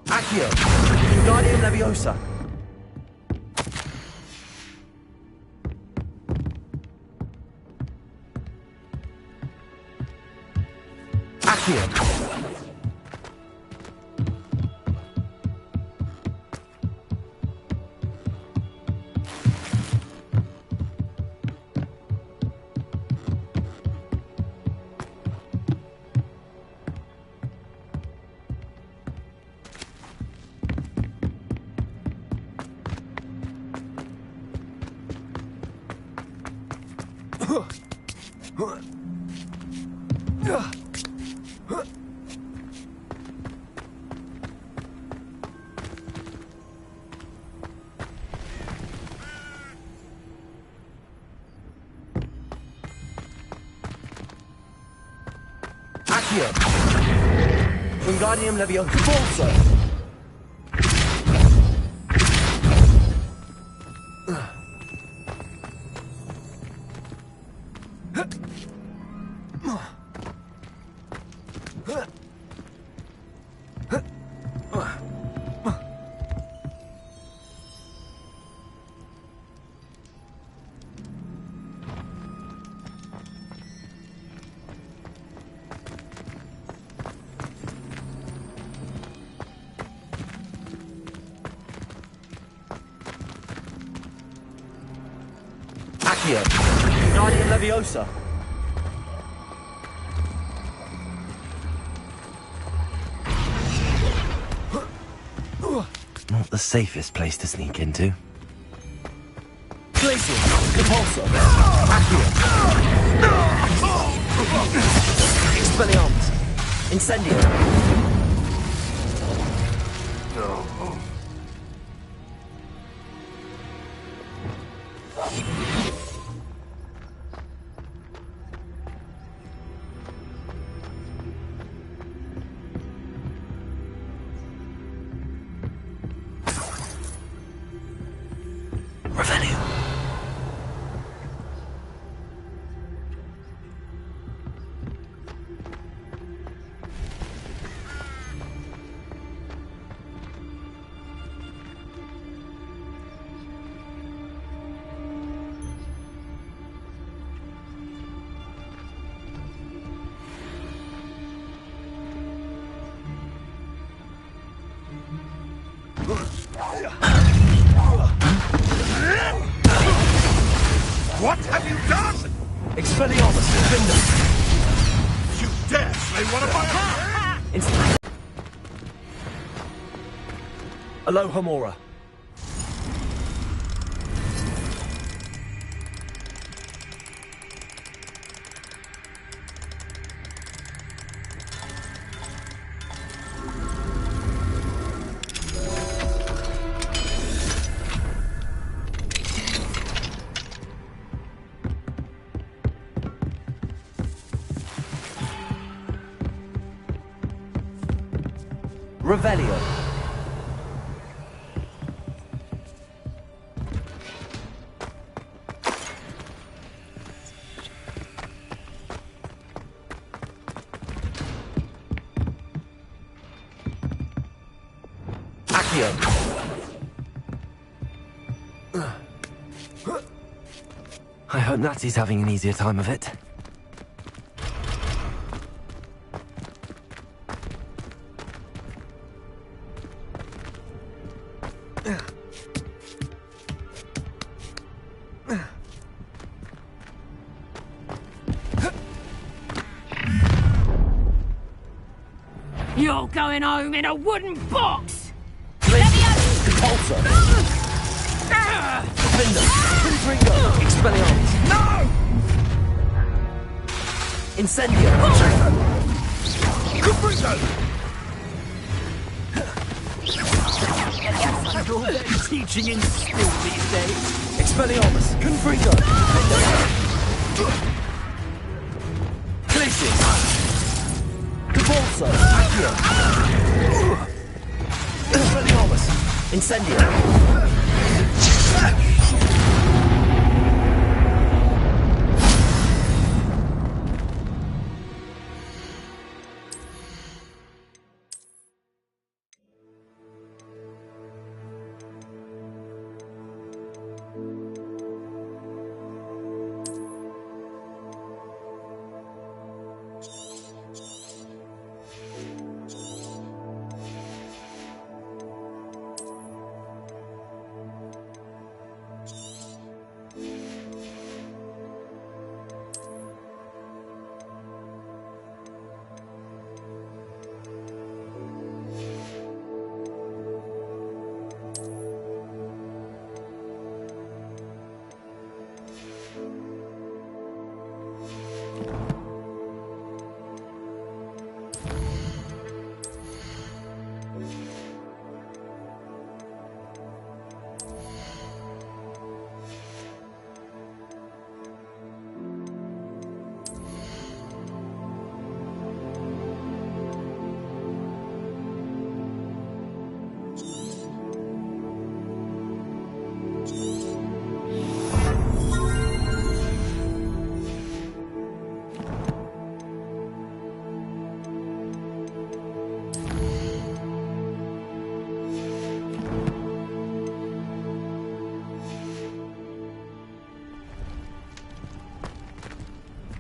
Accio! Wingardium Leviosa! Accio! Accio! Wingardium Leviosa! Forza! Accio! Wingardium Leviosa! Not the safest place to sneak into. Glacial! Repulsor! Accio! Expelliarmus! Incendio! Revelio. What have you done? Expelliarmus! Defender! You dare slay one of my... Alohomora! Revelio. I hope Natsy's having an easier time of it. You're going home in a wooden box! Repulsor! Defender! Confringo! Expelliarmus! No! Incendio! Confringo! All that teaching in school these days. Expelliarmus! Confringo! Glacius! Repulsor! Accio! Expelliarmus! Incendio!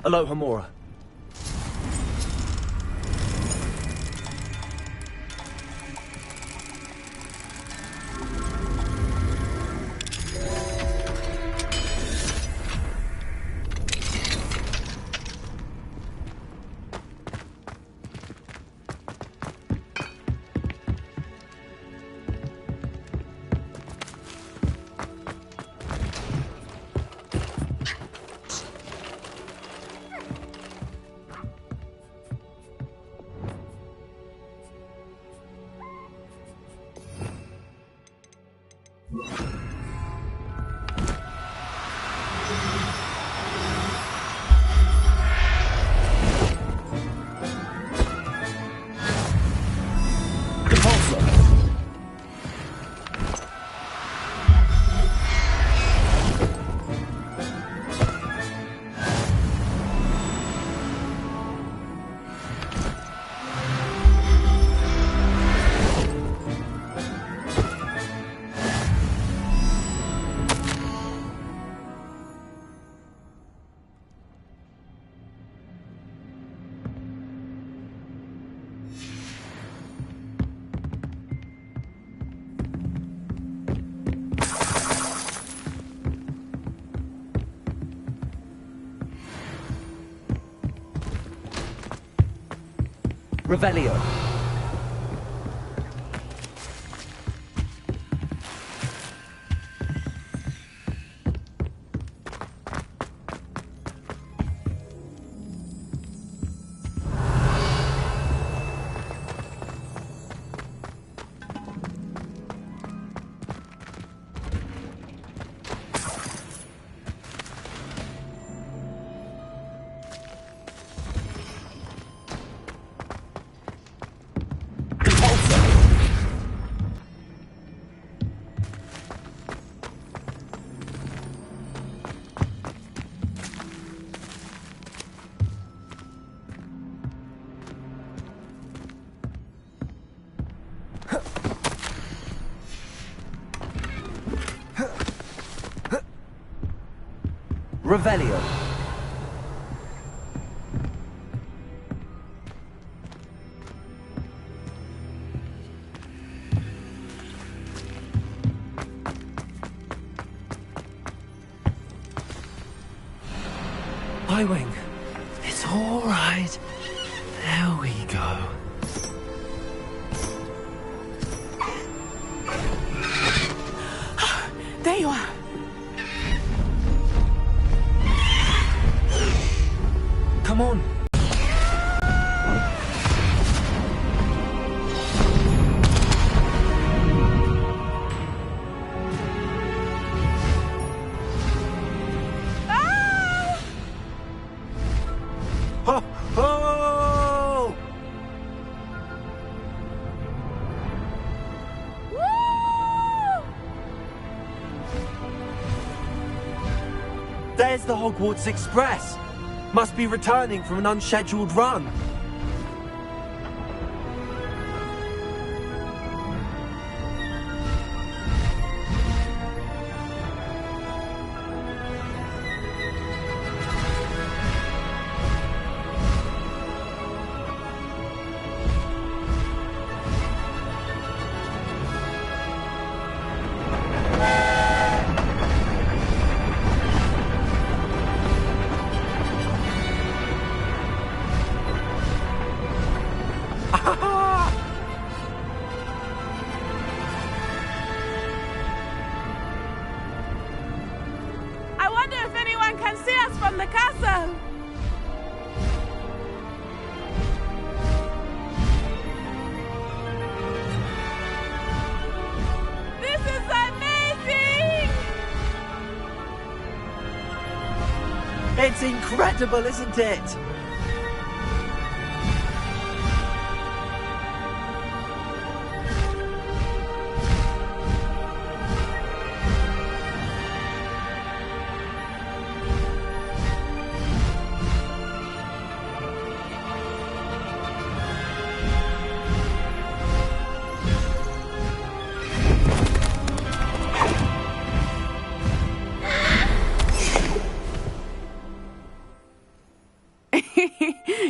Aloha Mora. Revelio. Revelio. Highwing. It's all right. There we go. There you are. Come on. Oh! Oh! There's the Hogwarts Express. Must be returning from an unscheduled run. I wonder if anyone can see us from the castle. This is amazing! It's incredible, isn't it?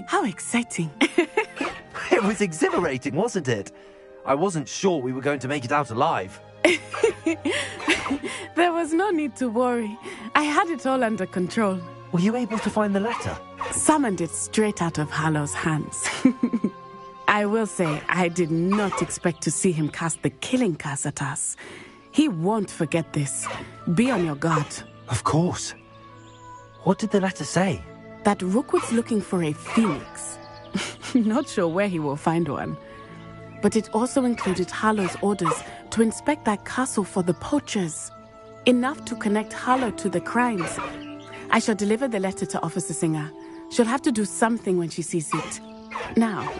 How exciting. It was exhilarating, wasn't it? I wasn't sure we were going to make it out alive. There was no need to worry. I had it all under control. Were you able to find the letter? Summoned it straight out of Hallow's hands. I will say, I did not expect to see him cast the killing curse at us. He won't forget this. Be on your guard. Of course. What did the letter say? That Rookwood's looking for a phoenix. Not sure where he will find one. But it also included Hallow's orders to inspect that castle for the poachers. Enough to connect Hallow to the crimes. I shall deliver the letter to Officer Singer. She'll have to do something when she sees it. Now,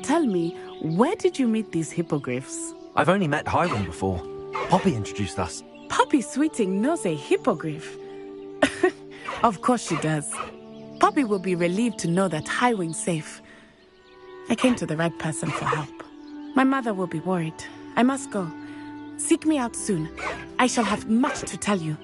tell me, where did you meet these hippogriffs? I've only met Highwing before. Poppy introduced us. Poppy Sweeting knows a hippogriff. Of course she does. Poppy will be relieved to know that Highwing's safe. I came to the right person for help. My mother will be worried. I must go. Seek me out soon. I shall have much to tell you.